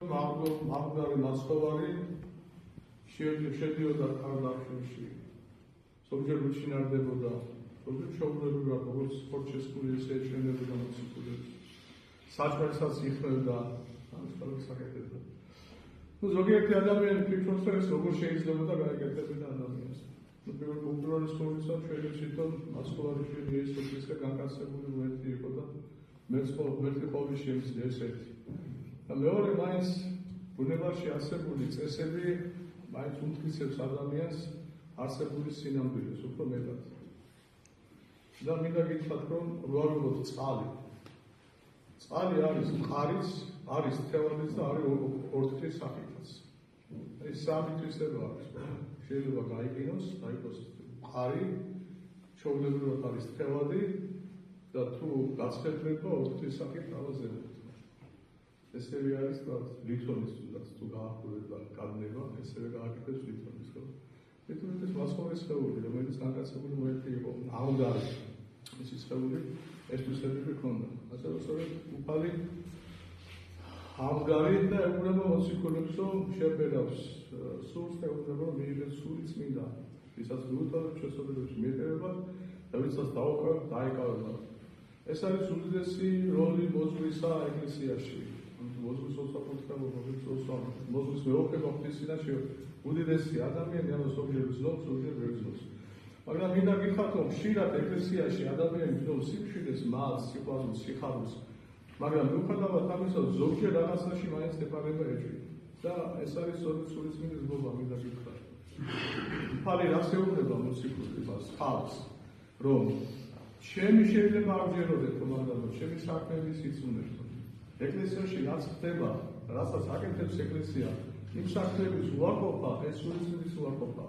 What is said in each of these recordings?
მაღდარი ნაცხოვარი შედიოდა ქარდახში. ზოგჯერ უჩინარდებოდა, ზოგჯერ ჩაუბრებოდა, როგორც სპორტშესკული ესე ეჩვენებოდა მოციქულებს. საჭმელსაც იხმევდა ამ საკითხებზე. ზოგიერთი ადამიანი ფიქრობს, რომ ეს როგორ შეიძლება გაეკეთებინა ადამიანს. პირველ კულტურული სკოლისა ჩვენ თვითონ ნაცხოვარი შვილი ეს ისე განკაცებული ვერტი იყო და მერტი ყოველი შემიძლია ესეთი. და მეორე მაინც ბუნებაში არსებული წესები მაინც უმტკიცებს ადამიანს არსებული სინამდვილეს უფრო მეტად. და მინდა გითხრათ, რომ რუავებოთ წყალი. წყალი არის მყარიც, არის თევანის და არის ორთქლის სახითაც. ეს სამი თვისება არის. შეიძლება გაიგინოს, დაიყოს მყარი, ჩვეულებრივად არის თევადი და თუ გაცხედდება ორთქლის სახით თავაზებთ. ესევე არის ლითონის თუ გაახვდება კადნება, ესევე გააკეთებს ლითონის. ლითონის ეს მასხოვრის სხეული, რომელიც განკაცებული მოერთი იყო, აღდარი მისი სხეული, ეს თვისებები ჰქონდა. ასევე სწორედ უფალი აღდარი და ეუბნება მოციქულებს, რომ შეფერავს სულს და ეუბნება, რომ მიიღეს სული წმინდა, ვისაც მიუტოვებთ შესაძლებლობებს მიეტევებათ და ვისაც დაეკავებათ. ეს არის უდიდესი როლი მოძღვრისა ეკლესიაში. მოძღვრის ოცნებობა, მოძღვრის მეოხება ღვთისმსახურში უდიდესი ადამიანი ამას ზოგჯერ ვცნობს, ზოგჯერ ვერ ვცნობს. მაგრამ მინდა გითხრათ, რომ ხშირად ეკლესიაში ადამიანი ვცნობს სიმშვიდეს, მალს, სიყვარულს, სიხარულს, მაგრამ მიუხედავად ამისა, ზოგჯერ რაღაცაში მაინც ეხმარება ეჭვი. და ეს არის სულიწმინდის მოგება, მინდა გითხრათ. უფალი რას ეუბნება მოციქულებს, თავს, რომ ჩემი შეიძლება აღჯეროდეთ, მაგრამ ჩემი საქმეების იცნობთ. ეკლესიაში რაც ხდება, რასაც აკეთებს ეკლესია, იმ საქმეების უარყოფა, ეს სულიწმინდის უარყოფა.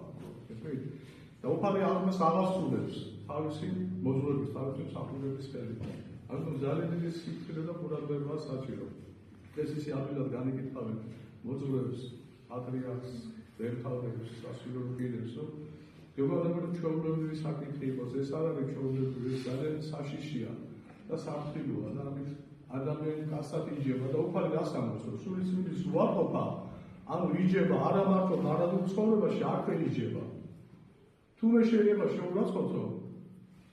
და უფალი ამას აღასრულებს თავისი მოძღვრების, თავისი მსახურების ხელით. ამიტომ ძალიან დიდი სიფრთხილე და ყურადღება საჭირო. ეს ისე ადვილად განიკითხავენ მოძღვრებს, პატრიარქს, ვერთავებს, სასულიერო პირებს, რომ გეუბნება ჩვეულებრივი საკითხი იყოს, ეს არ არის ჩვეულებრივი, ეს ძალიან საშიშია და სამხილოა და ამით ადამიანი კაცად იჯება და უფალი რას ამბობს, რომ სულიწმინდის უარყოფა, ანუ იჯება არა მარტო მარადულ ცხოვრებაში, აქვე იჯება. თუმე შეიძლება შეურაცხყოფო,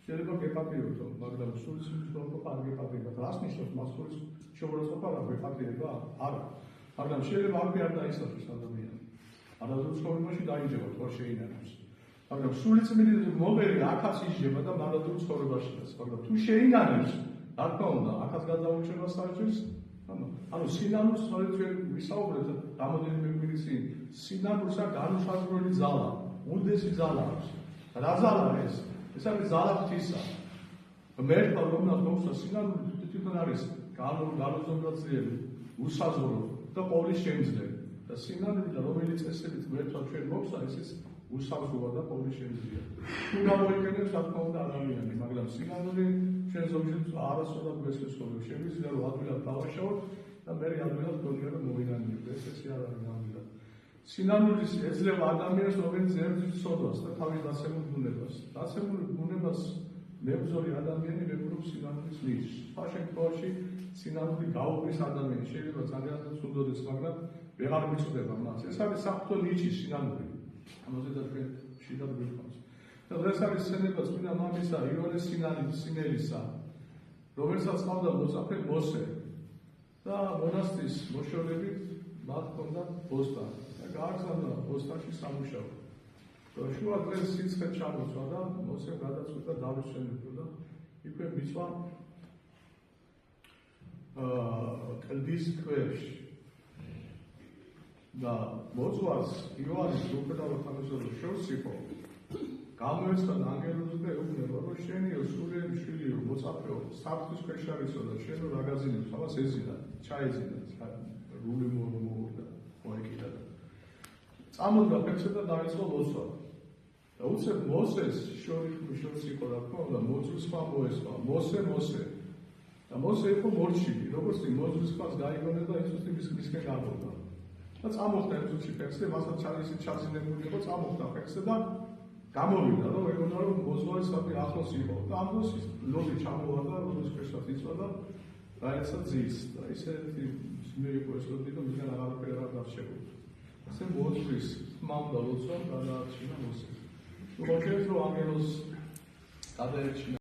შეიძლება გეპატიოთო, მაგრამ სულიწმინდის უარყოფა არ გეპატიება. რას ნიშნავს მასწავლებლის შეურაცხყოფა რა გეპატიება? არა. მაგრამ შეიძლება აქვე არ დაისახოს ადამიანი. მარადულ ცხოვრებაში დაიჯება, თორ შეინარებს. მაგრამ სულიწმინდის მოგერი აქაც იჯება და მარადულ ცხოვრებაშიც. მაგრამ თუ შეინარებს რა თქმა უნდა, ახაც გადაურჩება საჭირს. ანუ სინანულს სწორედ ჩვენ ვისაუბრეთ რამოდენიმე კვირის წინ. სინანულსა განუსაზღვრელი ძალა, უდიდესი ძალა აქვს. რა ძალაა ეს? ეს არის ძალა ღვთისა. მერტა რომელსაც მოხსნა სინანული თვითონ არის განუზომდაძლელი, უსაზღვრო და ყოვლის შემძლე. და სინანული და რომელიც წესებით მერტა ჩვენ მოხსნა, ეს უსაზღროა და ყოვლის შემძლეა. თუ გამოიყენებს რა თქმა უნდა ადამიანი, მაგრამ სინანული ჩვენ ზოგჯერ არასოდეს გვესწავლებს, შემიძლია რომ ადვილად დავაშავოთ და მე ადვილად გონია რომ მოინანიებ. ეს არ არის ნამდვილად. სინანულის ეძლევა ადამიანს, რომელიც ებრძვის სოდას და თავის დაცემულ ბუნებას. დაცემულ ბუნებას მებრძოლი ადამიანი ვებურობს სინანულის ნიშს. სხვა შემთხვევაში სინანული გაუყრის ადამიანს შეიძლება ძალიან ცუდოდეს, მაგრამ ვეღარ მიწდება მას. ეს არის საფრთხო ნიში სინანული. ამაზე და ჩვენ შეიძლება გვიყვანს. და ეს არის სცენება წმინდა მამისა იოანეს სინელისა, რომელსაც ჰყავდა მოწაფე მოსე და მონასტრის მოშორებით მათ ჰქონდათ ბოსტანი და გააგზავნა ბოსტანში სამუშაო. შუა დღეს სიცხე ჩამოწვა და მოსემ გადაწყვიტა დავისვენებო და იქვე მიწვა კლდის ქვეშ. და მოწვას იოანეს უპირატესად ამასოდეს შორს იყო. გამოეცხადა ანგელოზი და ეუბნება, რომ შენიო სულიერი შვილია, მოწაფეო, საფრთხის ქვეშ არისო და შენო რაგაზინებს, ამას ეზინა, ჩაეზინა, რული მოუდა, მოეკიდა. წამოდგა ფეხზე და დაიწყო ლოცვა. და უცებ მოსეს შორს იყო რა თქმა უნდა, მოწვის ხმა მოესხა, მოსე. და მოსე იყო მორჩილი, როგორც მოწვის ხმას გაიგონება, ის მისკენ გამოვიდა. და წამოხდა ეცუჩი ფეხზე, მასაც ჩაძინებული იყო, წამოხდა ფეხზე და გამოვიდა, რომ ეგონა რომ მოძღვარი საფი ახლოს იყო. და ამ დროს ლოდი ჩამოვარდა, როგორც ფეხსაც იწვა და რაიცა ძის და ისეთი მე ეკვესოდი და მიდან აღარაფერი არ დარჩებოდა. ასე მოწვის მამ და ლოცვა გადაარჩინა მოსე. თუ ხოჭებს რომ ანგელოს გადაერჩინა